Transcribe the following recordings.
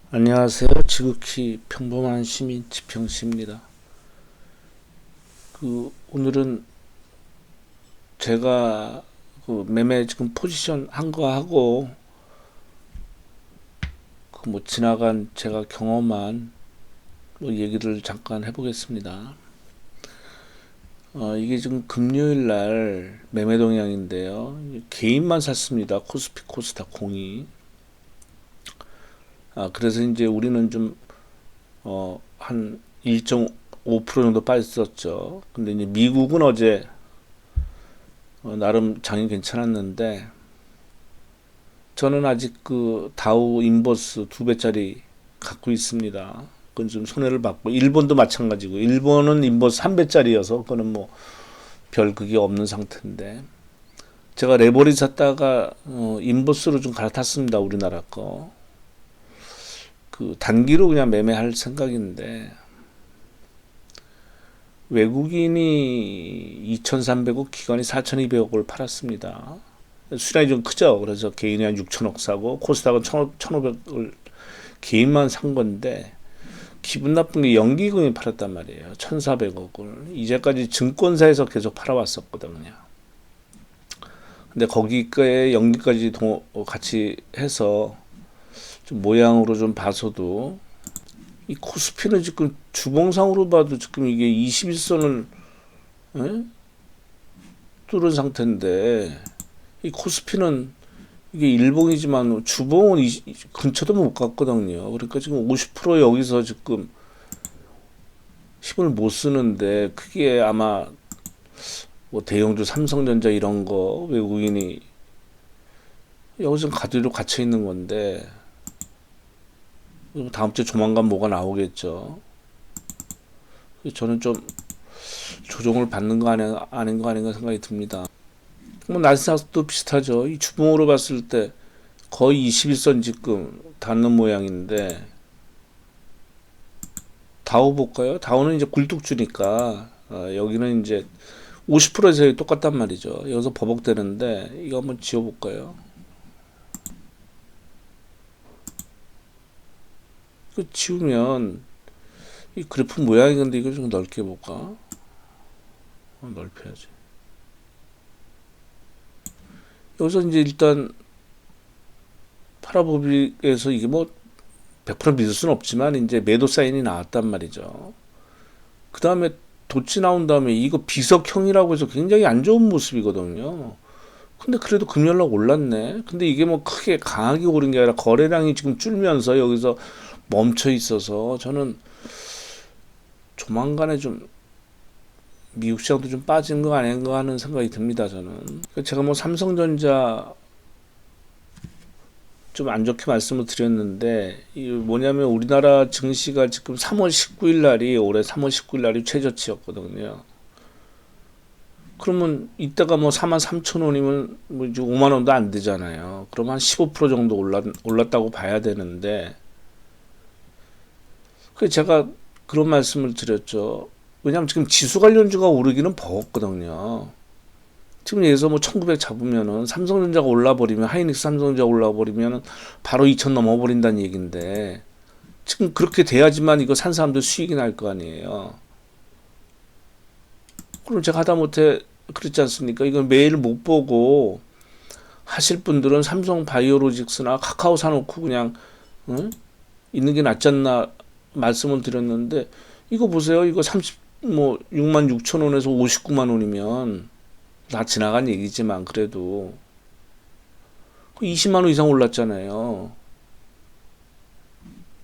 안녕하세요. 지극히 평범한 시민 지평씨입니다. 오늘은 제가 매매 지금 포지션 한 거 하고 지나간 제가 경험한 얘기를 잠깐 해보겠습니다. 이게 지금 금요일 날 매매 동향인데요. 개인만 샀습니다. 코스피 코스닥 공이. 그래서 이제 우리는 한 1.5% 정도 빠졌었죠. 근데 이제 미국은 어제 나름 장이 괜찮았는데 저는 아직 다우 인버스 2배짜리 갖고 있습니다. 그건 좀 손해를 봤고 일본도 마찬가지고 일본은 인버스 3배짜리여서 그거는 뭐 별 그게 없는 상태인데 제가 레버리 샀다가 인버스로 좀 갈아탔습니다. 우리나라 거. 단기로 그냥 매매할 생각인데 외국인이 2,300억, 기관이 4,200억을 팔았습니다. 수량이 좀 크죠. 그래서 개인이 한 6천억 사고 코스닥은 1,500억을 개인만 산 건데 기분 나쁜 게 연기금이 팔았단 말이에요. 1,400억을. 이제까지 증권사에서 계속 팔아왔었거든요. 근데 거기에 연기까지 같이 해서 좀 모양으로 좀 봐서도 이 코스피는 지금 주봉상으로 봐도 지금 이게 21선을 뚫은 상태인데 이 코스피는 이게 일봉이지만 주봉은 근처도 못 갔거든요. 그러니까 지금 50% 여기서 지금 힘을 못 쓰는데 크게 아마 뭐 대형주 삼성전자 이런 거 외국인이 여기서 가두리로 갇혀 있는 건데 다음 주에 조만간 뭐가 나오겠죠. 저는 좀 조정을 받는 거 아닌 거 아닌가 생각이 듭니다. 뭐 나스닥도 비슷하죠. 이 주봉으로 봤을 때 거의 21선 지금 닿는 모양인데 다우 볼까요? 다우는 이제 굴뚝주니까 여기는 이제 50%에서 똑같단 말이죠. 여기서 버벅대는데 이거 한번 지워볼까요? 지우면 이 그래프 모양이 근데 이걸 좀 넓게 볼까? 넓혀야지. 여기서 이제 일단 파라보빅에서 이게 뭐 100% 믿을 수는 없지만 이제 매도 사인이 나왔단 말이죠. 그 다음에 돛이 나온 다음에 이거 비석형이라고 해서 굉장히 안 좋은 모습이거든요. 근데 그래도 금요일날 올랐네. 근데 이게 뭐 크게 강하게 오른 게 아니라 거래량이 지금 줄면서 여기서 멈춰 있어서 저는 조만간에 좀 미국 시장도 좀 빠지는 거 아닌가 하는 생각이 듭니다. 저는 제가 뭐 삼성전자 좀 안 좋게 말씀을 드렸는데 이 뭐냐면 우리나라 증시가 지금 3월 19일 날이 올해 3월 19일 날이 최저치였거든요. 그러면 이때가 뭐 4만 3천 원이면 뭐 이제 5만 원도 안 되잖아요. 그럼 한 15% 정도 올랐다고 봐야 되는데 그 제가 그런 말씀을 드렸죠. 왜냐하면 지금 지수 관련주가 오르기는 버겁거든요. 지금 예에서 뭐 1900 잡으면은 삼성전자가 올라버리면 하이닉스 삼성전자 올라버리면 바로 2000 넘어버린다는 얘기인데 지금 그렇게 돼야지만 이거 산 사람들 수익이 날 거 아니에요. 그럼 제가 하다못해 그렇지 않습니까? 이건 매일 못 보고 하실 분들은 삼성 바이오로직스나 카카오 사놓고 그냥 응? 있는 게 낫지 않나 말씀을 드렸는데 이거 보세요. 이거 6만 6천 원에서 59만 원이면 다 지나간 얘기지만 그래도 20만 원 이상 올랐잖아요.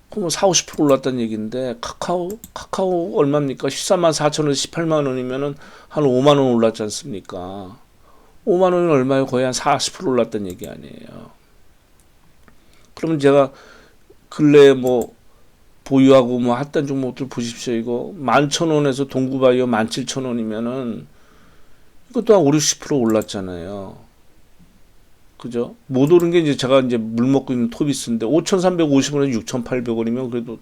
그럼 4, 50% 올랐다는 얘기인데 카카오 얼마입니까? 14만 4천 원에서 18만 원이면은 한 5만 원 올랐지 않습니까? 5만 원은 얼마예요? 거의 한 40% 올랐다는 얘기 아니에요. 그러면 제가 근래에 뭐 보유하고 뭐 했던 종목들 보십시오. 이거 11,000원에서 동구바이오 17,000원이면은 이것도 한 5, 60% 올랐잖아요. 그죠? 못 오른 게 이제 제가 이제 물 먹고 있는 토비스인데 5,350원에서 6,800원이면 그래도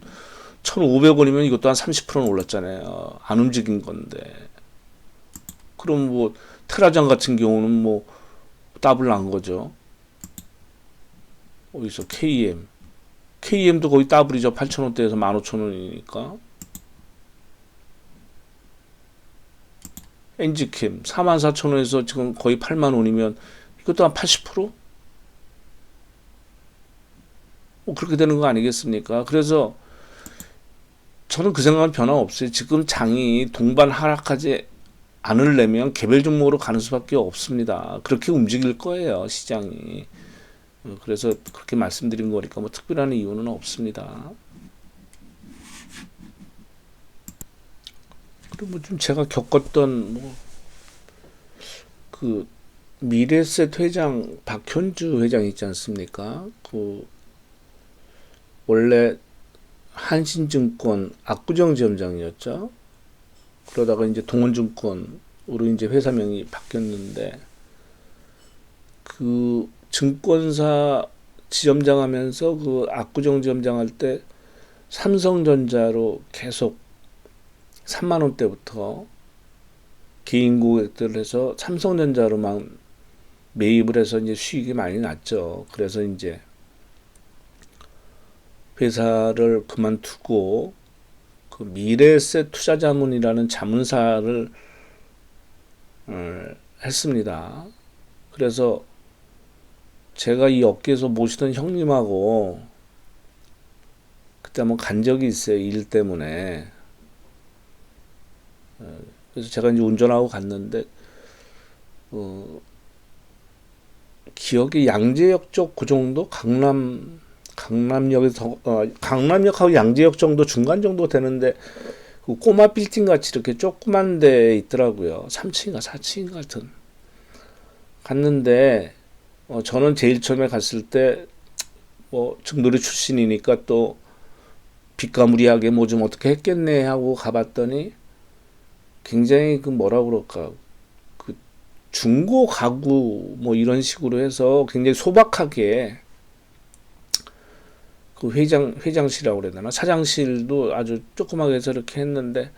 1,500원이면 이것도 한 30%는 올랐잖아요. 안 움직인 건데. 그럼 뭐 테라장 같은 경우는 뭐 더블 난 거죠. 어디서 KM KM도 거의 더블이죠. 8,000원대에서 15,000원이니까. 엔지캠 44,000원에서 지금 거의 8만원이면 이것도 한 80%? 뭐 그렇게 되는 거 아니겠습니까? 그래서 저는 그 생각은 변함없어요. 지금 장이 동반 하락하지 않으려면 개별 종목으로 가는 수밖에 없습니다. 그렇게 움직일 거예요, 시장이. 그래서 그렇게 말씀드린 거니까 뭐 특별한 이유는 없습니다. 그리고 뭐 좀 제가 겪었던 뭐 그 미래에셋 회장 박현주 회장 있지 않습니까? 그 원래 한신증권 압구정지점장이었죠. 그러다가 이제 동원증권으로 이제 회사명이 바뀌었는데 그 증권사 지점장 하면서 그 압구정 지점장 할 때 삼성전자로 계속 3만 원대부터 개인 고객들 해서 삼성전자로만 매입을 해서 이제 수익이 많이 났죠. 그래서 이제 회사를 그만두고 그 미래에셋 투자자문이라는 자문사를 했습니다. 그래서 제가 이 업계에서 모시던 형님하고 그때 한번 간 적이 있어요. 일 때문에. 그래서 제가 이제 운전하고 갔는데 기억이 양재역 쪽 그 정도 강남역에서 강남역하고 양재역 정도 중간 정도 되는데 그 꼬마 빌딩 같이 이렇게 조그만 데 있더라고요. 3층인가 4층인가 같은. 갔는데 저는 제일 처음에 갔을 때 뭐 증노리 출신이니까 또 빚가무리하게 뭐 좀 어떻게 했겠네 하고 가봤더니 굉장히 그 뭐라 그럴까 그 중고 가구 뭐 이런 식으로 해서 굉장히 소박하게 그 회장실이라고 그래야 되나 사장실도 아주 조그맣게 해서 이렇게 했는데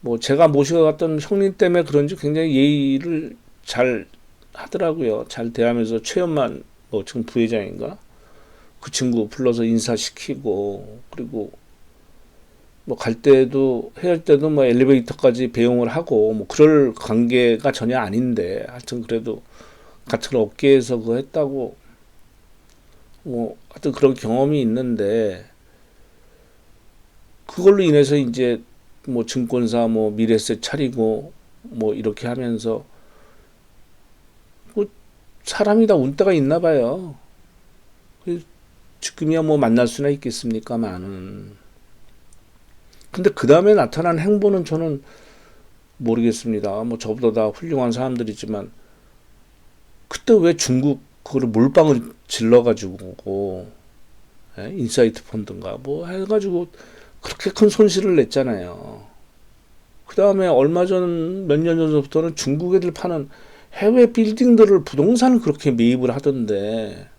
뭐 제가 모시고 갔던 형님 때문에 그런지 굉장히 예의를 잘 하더라고요. 잘 대하면서 최연만 뭐 지금 부회장인가 그 친구 불러서 인사시키고 그리고 뭐 갈 때도 헤어질 때도 뭐 엘리베이터까지 배웅을 하고 뭐 그럴 관계가 전혀 아닌데 하여튼 그래도 같은 업계에서 그거 했다고 뭐 하여튼 그런 경험이 있는데 그걸로 인해서 이제 뭐 증권사 뭐 미래에셋 차리고 뭐 이렇게 하면서 뭐 사람이 다 운때가 있나 봐요. 지금이야 뭐 만날 수나 있겠습니까만은. 근데 그 다음에 나타난 행보는 저는 모르겠습니다. 뭐 저보다 다 훌륭한 사람들이지만 그때 왜 중국 그거를 몰빵을 질러가지고 인사이트 펀드인가 뭐 해가지고 그렇게 큰 손실을 냈잖아요. 그 다음에 얼마 전 몇 년 전부터는 중국 애들 파는 해외 빌딩들을 부동산을 그렇게 매입을 하던데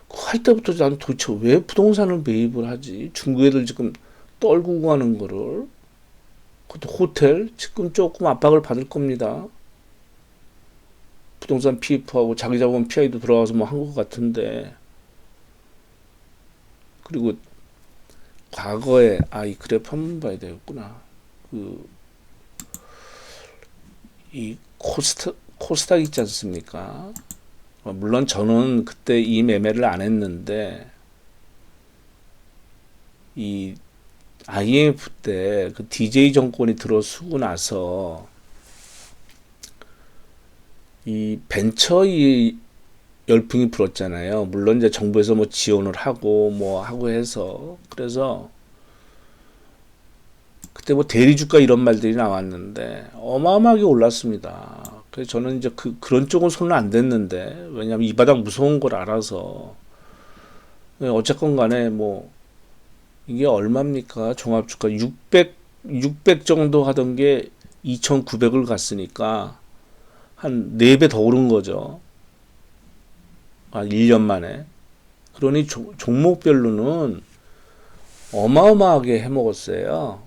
할 때부터 난 도대체 왜 부동산을 매입을 하지? 중국 애들 지금 떨고 가는 거를 그것도 호텔 지금 조금 압박을 받을 겁니다. 부동산 PF하고 자기 자본 PI도 들어가서 뭐 한 것 같은데 그리고 과거에 이 그래프 한번 봐야 되겠구나. 이 코스닥 있지 않습니까? 물론 저는 그때 이 매매를 안 했는데 이 IMF 때 그 DJ 정권이 들어서고 나서 이 벤처 이 열풍이 불었잖아요. 물론 이제 정부에서 뭐 지원을 하고 뭐 하고 해서 그래서 그때 뭐 대리주가 이런 말들이 나왔는데 어마어마하게 올랐습니다. 그래서 저는 이제 그런 쪽은 손을 안 댔는데 왜냐하면 이 바닥 무서운 걸 알아서 어쨌건 간에 뭐 이게 얼마입니까? 종합주가 600 정도 하던 게 2,900을 갔으니까 한 4배 더 오른 거죠. 1년 만에. 그러니 종목별로는 어마어마하게 해먹었어요.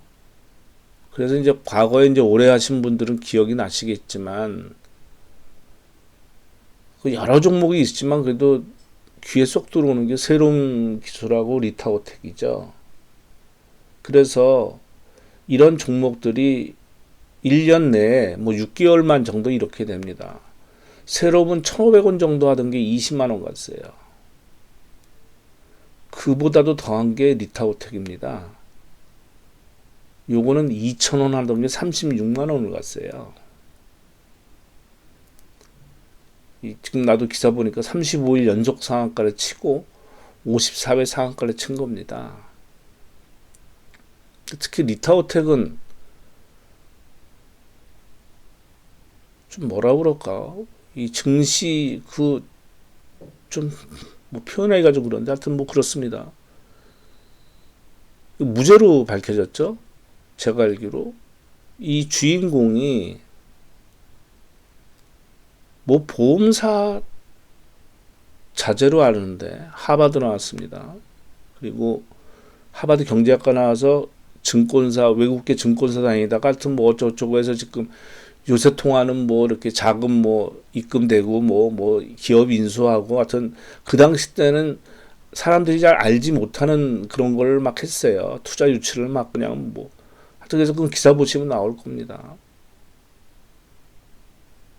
그래서 이제 과거에 이제 오래 하신 분들은 기억이 나시겠지만 그 여러 종목이 있지만 그래도 귀에 쏙 들어오는 게 새로운 기술하고 리타오텍이죠. 그래서 이런 종목들이 1년 내에 뭐 6개월만 정도 이렇게 됩니다. 새로운 1,500원 정도 하던 게 20만 원 갔어요. 그보다도 더한 게 리타오텍입니다. 요거는 2,000원 하던 게 36만 원을 갔어요. 지금 나도 기사 보니까 35일 연속 상한가를 치고 54회 상한가를 친 겁니다. 특히 리타오텍은 좀 뭐라 그럴까, 이 증시 그 좀 뭐 표현하기가 좀 그런데 하여튼 뭐 그렇습니다. 무죄로 밝혀졌죠. 제가 알기로 이 주인공이 뭐 보험사 자제로 아는데 하버드 나왔습니다. 그리고 하버드 경제학과 나와서 증권사, 외국계 증권사 다니다가 하여튼 뭐 어쩌고저쩌고 해서 지금 요새 통화는 뭐 이렇게 자금 뭐 입금되고 뭐 기업 인수하고 하여튼 그 당시 때는 사람들이 잘 알지 못하는 그런 걸 막 했어요. 투자 유치를 막 그냥 뭐 하여튼 그래서 그 기사 보시면 나올 겁니다.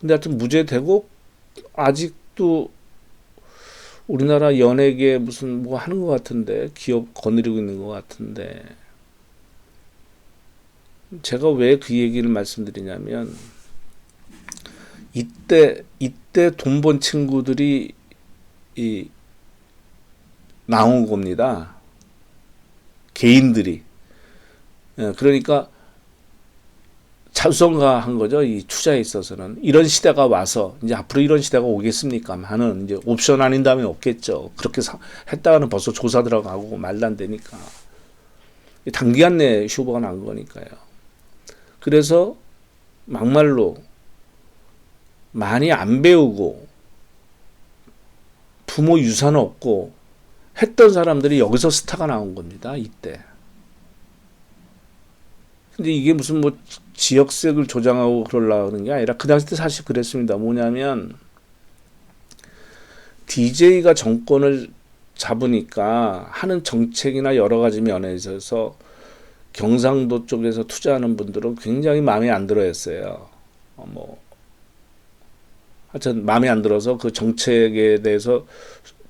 근데 하여튼 무죄되고 아직도 우리나라 연예계 무슨 뭐 하는 것 같은데, 기업 거느리고 있는 것 같은데, 제가 왜 그 얘기를 말씀드리냐면 이때 돈 번 친구들이 나온 겁니다. 개인들이. 그러니까 자수성가한 거죠. 이 투자에 있어서는. 이런 시대가 와서 이제 앞으로 이런 시대가 오겠습니까 하는, 이제 옵션 아닌 다음에 없겠죠. 그렇게 했다가는 벌써 조사 들어가고 말도 안 되니까. 단기간 내에 휴보가 난 거니까요. 그래서 막말로 많이 안 배우고 부모 유산 없고 했던 사람들이 여기서 스타가 나온 겁니다. 이때. 근데 이게 무슨 뭐 지역색을 조장하고 그러려고 하는 게 아니라 그 당시 때 사실 그랬습니다. 뭐냐면 DJ가 정권을 잡으니까 하는 정책이나 여러 가지 면에 있어서 경상도 쪽에서 투자하는 분들은 굉장히 마음에 안 들어 했어요. 하여튼 마음에 안 들어서 그 정책에 대해서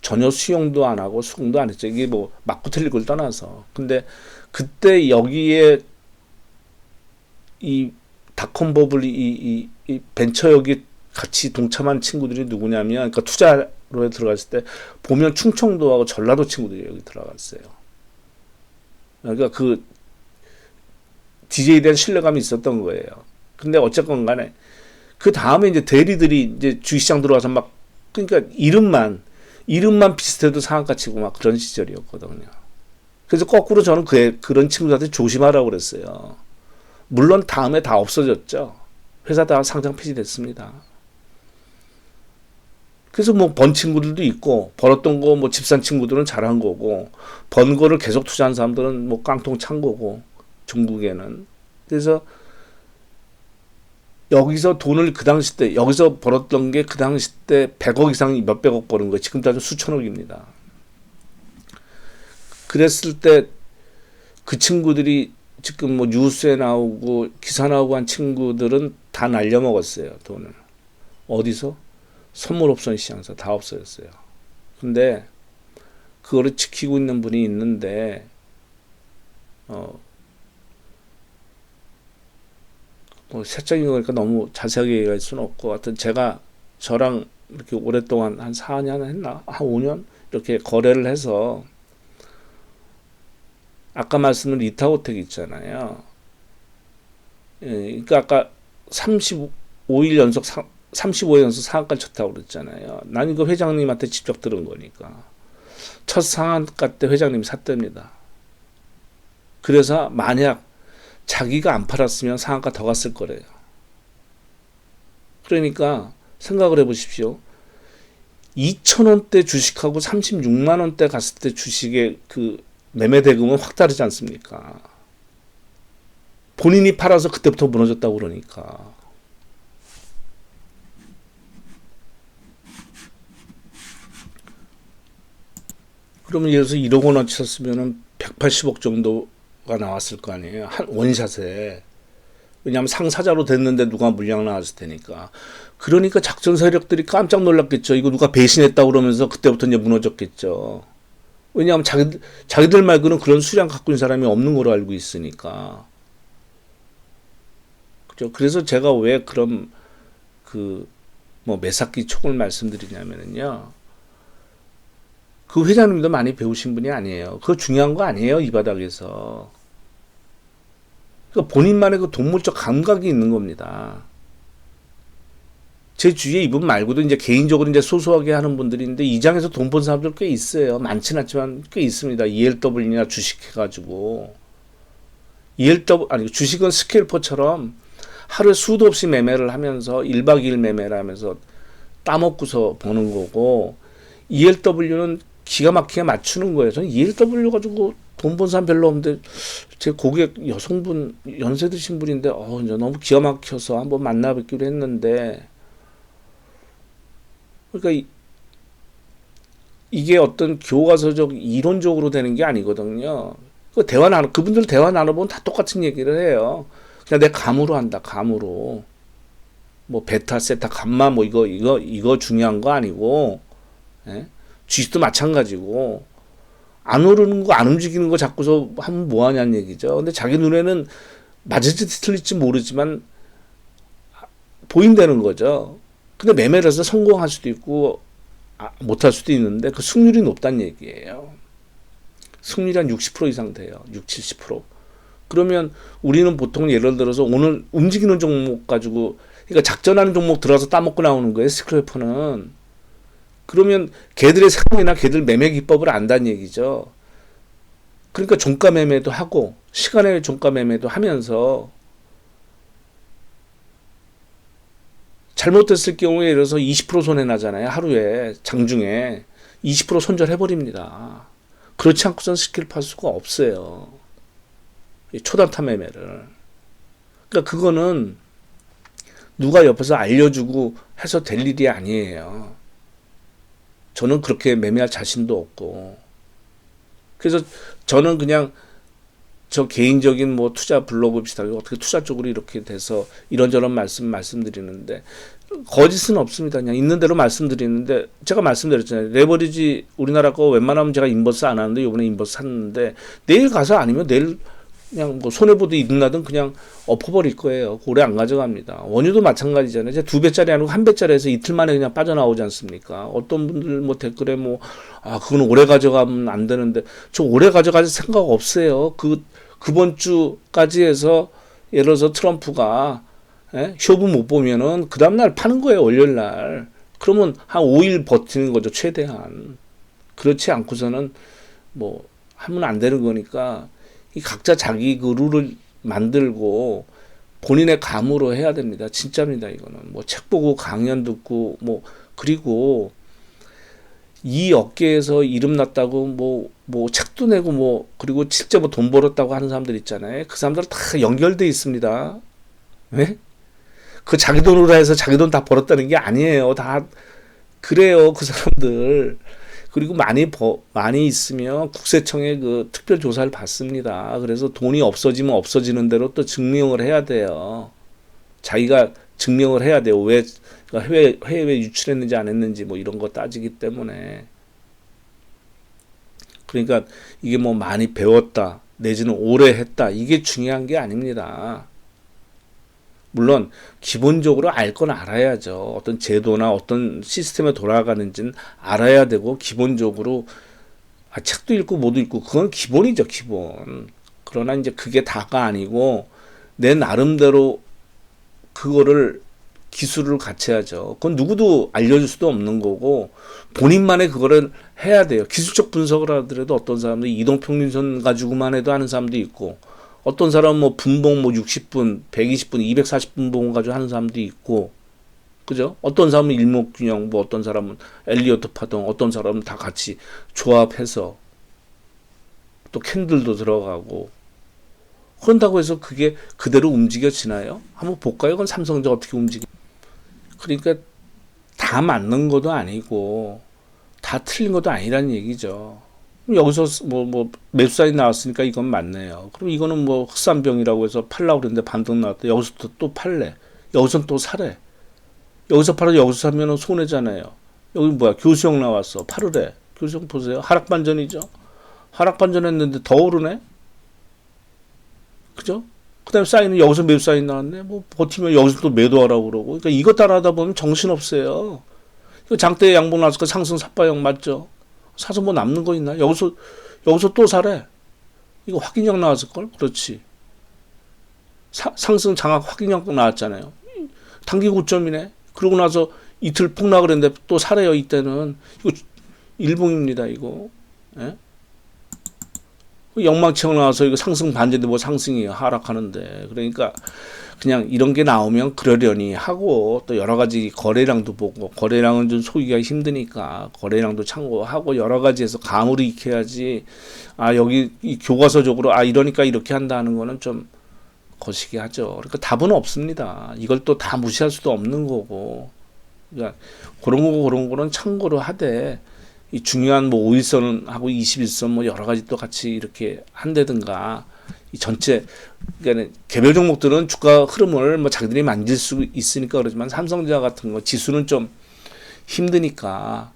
전혀 수용도 안 하고 수긍도 안 했죠. 이게 뭐 맞고 틀릴 걸 떠나서. 근데 그때 여기에 이 닷컴 버블 이 벤처 여기 같이 동참한 친구들이 누구냐면, 그러니까 투자로 들어갔을 때 보면 충청도하고 전라도 친구들이 여기 들어갔어요. 그러니까 그 DJ에 대한 신뢰감이 있었던 거예요. 근데 어쨌건 간에 그 다음에 이제 대리들이 이제 주식시장 들어와서 막, 그러니까 이름만 비슷해도 상한가 치고 막 그런 시절이었거든요. 그래서 거꾸로 저는 그런 친구들한테 조심하라고 그랬어요. 물론 다음에 다 없어졌죠. 회사 다 상장 폐지됐습니다. 그래서 뭐 번 친구들도 있고, 벌었던 거 뭐 집산 친구들은 잘한 거고, 번 거를 계속 투자한 사람들은 뭐 깡통 찬 거고, 중국에는. 그래서 여기서 돈을 그 당시 때, 여기서 벌었던 게 그 당시 때 100억 이상 몇백억 버는 거예요. 지금 따지면 수천억입니다. 그랬을 때 그 친구들이 지금 뭐 뉴스에 나오고 기사 나오고 한 친구들은 다 날려먹었어요. 돈을. 어디서? 선물옵션 시장에서 다 없어졌어요. 근데 그거를 지키고 있는 분이 있는데, 뭐 세적인 거니까 너무 자세하게 얘기할 수는 없고, 하여튼 저랑 이렇게 오랫동안 한 4년 했나? 한 5년? 이렇게 거래를 해서, 아까 말씀드린 리타오텍 있잖아요. 그러니까 아까 35일 연속 상한가 쳤다고 그랬잖아요. 난 이거 회장님한테 직접 들은 거니까. 첫 상한가 때 회장님이 샀답니다. 그래서 만약 자기가 안 팔았으면 상한가 더 갔을 거래요. 그러니까 생각을 해보십시오. 2,000원대 주식하고 36만원대 갔을 때 주식의 그 매매 대금은 확 다르지 않습니까? 본인이 팔아서 그때부터 무너졌다고 그러니까. 그러면 예를 들어서 1억 원어치 샀으면은 180억 정도가 나왔을 거 아니에요. 한 원샷에. 왜냐하면 상사자로 됐는데 누가 물량 나왔을 테니까. 그러니까 작전 세력들이 깜짝 놀랐겠죠. 이거 누가 배신했다 그러면서 그때부터 이제 무너졌겠죠. 왜냐하면 자기들 말고는 그런 수량 갖고 있는 사람이 없는 걸로 알고 있으니까. 그죠? 그래서 제가 왜 그런 뭐 매사기 촉을 말씀드리냐면요. 그 회장님도 많이 배우신 분이 아니에요. 그거 중요한 거 아니에요, 이 바닥에서. 그러니까 본인만의 그 동물적 감각이 있는 겁니다. 제 주위에 이분 말고도 이제 개인적으로 이제 소소하게 하는 분들이 있는데 이 장에서 돈 번 사람들 꽤 있어요. 많지는 않지만 꽤 있습니다. ELW나 주식 해가지고. 주식은 스케일퍼처럼 하루에 수도 없이 매매를 하면서 1박 2일 매매를 하면서 따먹고서 버는 거고, ELW는 기가 막히게 맞추는 거예요. 저는 ELW 가지고 돈 번 사람 별로 없는데 제 고객 여성분 연세 드신 분인데 이제 너무 기가 막혀서 한번 만나 뵙기로 했는데, 그러니까 이게 어떤 교과서적 이론적으로 되는 게 아니거든요. 그분들 대화 나눠보면 다 똑같은 얘기를 해요. 그냥 내 감으로 한다. 감으로. 뭐 베타, 세타, 감마 뭐 이거 중요한 거 아니고, 예? 주식도 마찬가지고, 안 오르는 거, 안 움직이는 거 잡고서 하면 뭐 하냐는 얘기죠. 근데 자기 눈에는 맞을지 틀릴지 모르지만 보인다는 거죠. 근데 매매를 해서 성공할 수도 있고 못할 수도 있는데 그 승률이 높다는 얘기예요. 승률이 한 60% 이상 돼요. 60, 70%. 그러면 우리는 보통 예를 들어서 오늘 움직이는 종목 가지고, 그러니까 작전하는 종목 들어서 따먹고 나오는 거예요. 스크래퍼는. 그러면 걔들의 상황이나 걔들 매매 기법을 안다는 얘기죠. 그러니까 종가 매매도 하고 시간의 종가 매매도 하면서, 잘못됐을 경우에 예를 들어서 20% 손해 나잖아요. 하루에 장중에 20% 손절해버립니다. 그렇지 않고선 스킬 팔 수가 없어요. 초단타 매매를. 그러니까 그거는 누가 옆에서 알려주고 해서 될 일이 아니에요. 저는 그렇게 매매할 자신도 없고. 그래서 저는 그냥 저 개인적인 뭐 투자 블로그 비슷하게 어떻게 투자 쪽으로 이렇게 돼서 이런저런 말씀드리는데 거짓은 없습니다. 그냥 있는 대로 말씀드리는데, 제가 말씀드렸잖아요. 레버리지 우리나라 거 웬만하면 제가 인버스 안 하는데 이번에 인버스 샀는데 내일 가서 아니면 내일 그냥 뭐 손해보든 이득 나든 그냥 엎어버릴 거예요. 오래 안 가져갑니다. 원유도 마찬가지잖아요. 제가 2배짜리 아니고 1배짜리에서 이틀 만에 그냥 빠져나오지 않습니까? 어떤 분들 뭐 댓글에 그건 오래 가져가면 안 되는데, 저 오래 가져갈 생각 없어요. 그번 주까지 해서 예를 들어서 트럼프가 쇼부 못 보면은 그 다음날 파는 거예요. 월요일 날. 그러면 한 5일 버티는 거죠. 최대한. 그렇지 않고서는 뭐 하면 안 되는 거니까 이 각자 자기 그 룰을 만들고 본인의 감으로 해야 됩니다. 진짜입니다. 이거는 뭐 책 보고 강연 듣고 그리고 이 업계에서 이름 났다고 뭐 책도 내고 그리고 실제 뭐 돈 벌었다고 하는 사람들 있잖아요. 그 사람들은 다 연결돼 있습니다. 네? 그 자기 돈으로 해서 자기 돈 다 벌었다는 게 아니에요. 다 그래요. 그 사람들. 그리고 많이 있으면 국세청에 그 특별 조사를 받습니다. 그래서 돈이 없어지면 없어지는 대로 또 증명을 해야 돼요. 자기가 증명을 해야 돼요. 왜 해외에 유출했는지 안 했는지 뭐 이런 거 따지기 때문에. 그러니까 이게 뭐 많이 배웠다 내지는 오래 했다 이게 중요한 게 아닙니다. 물론 기본적으로 알 건 알아야죠. 어떤 제도나 어떤 시스템에 돌아가는지는 알아야 되고, 기본적으로 책도 읽고 뭐도 읽고 그건 기본이죠. 기본. 그러나 이제 그게 다가 아니고 내 나름대로 그거를 기술을 갖춰야죠. 그건 누구도 알려줄 수도 없는 거고 본인만의 그거를 해야 돼요. 기술적 분석을 하더라도 어떤 사람들이 이동평균선 가지고만 해도 하는 사람도 있고, 어떤 사람은 뭐 분봉 60분, 120분, 240분 봉 가지고 하는 사람도 있고, 그죠? 어떤 사람은 일목균형, 어떤 사람은 엘리어트 파동, 어떤 사람은 다 같이 조합해서 또 캔들도 들어가고. 그런다고 해서 그게 그대로 움직여지나요? 한번 볼까요? 그건 삼성전자 어떻게 움직여? 그러니까 다 맞는 것도 아니고 다 틀린 것도 아니라는 얘기죠. 그럼 여기서 뭐 맵사이 나왔으니까 이건 맞네요. 그럼 이거는 뭐 흑산병이라고 해서 팔라고 그랬는데 반등 나왔다. 여기서 또 팔래. 여기서 또 사래. 여기서 팔아 여기서 사면은 손해잖아요. 여기 뭐야 교수형 나왔어. 팔으래. 교수형 보세요. 하락 반전이죠. 하락 반전했는데 더 오르네. 그죠? 그다음에 사인은 여기서 매수 사인 나왔네. 뭐 버티면 여기서 또 매도하라고 그러고. 그러니까 이거 따라하다 보면 정신 없어요. 이거 장대 양봉 나왔을 거 상승 삿바형 맞죠? 사서 뭐 남는 거 있나? 여기서 또 사래. 이거 확인형 나왔을 걸? 그렇지. 상승 장악 확인형 나왔잖아요. 단기 고점이네. 그러고 나서 이틀 폭락을 했는데 또 사래요. 이때는 이거 일봉입니다. 이거. 예? 영망치형 나와서 이거 상승 반대인데 뭐 상승이에요. 하락하는데. 그러니까 그냥 이런 게 나오면 그러려니 하고 또 여러 가지 거래량도 보고 거래량은 좀 소기가 힘드니까 거래량도 참고하고 여러 가지에서 감을 익혀야지. 아 여기 이 교과서적으로 아 이러니까 이렇게 한다는 거는 좀 거시기 하죠. 그러니까 답은 없습니다. 이걸 또 다 무시할 수도 없는 거고. 그러니까 그런 거는 참고로 하되 이 중요한 뭐 5일선하고 21선 뭐 여러 가지 또 같이 이렇게 한다든가 이 전체 그러니까 개별 종목들은 주가 흐름을 뭐 자기들이 만질 수 있으니까 그러지만 삼성전자 같은 거 지수는 좀 힘드니까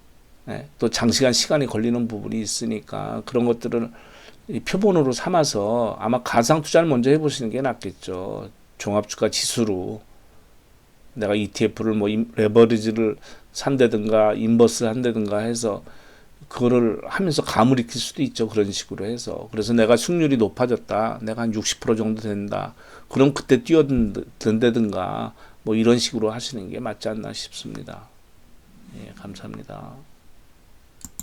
예, 또 장시간 시간이 걸리는 부분이 있으니까 그런 것들을 이 표본으로 삼아서 아마 가상 투자를 먼저 해보시는 게 낫겠죠. 종합주가 지수로 내가 ETF를 뭐 레버리지를 산다든가 인버스 한다든가 해서 그거를 하면서 감을 익힐 수도 있죠. 그런 식으로 해서. 그래서 내가 수익률이 높아졌다. 내가 한 60% 정도 된다. 그럼 그때 뛰어든다든가 뭐 이런 식으로 하시는 게 맞지 않나 싶습니다. 예, 감사합니다.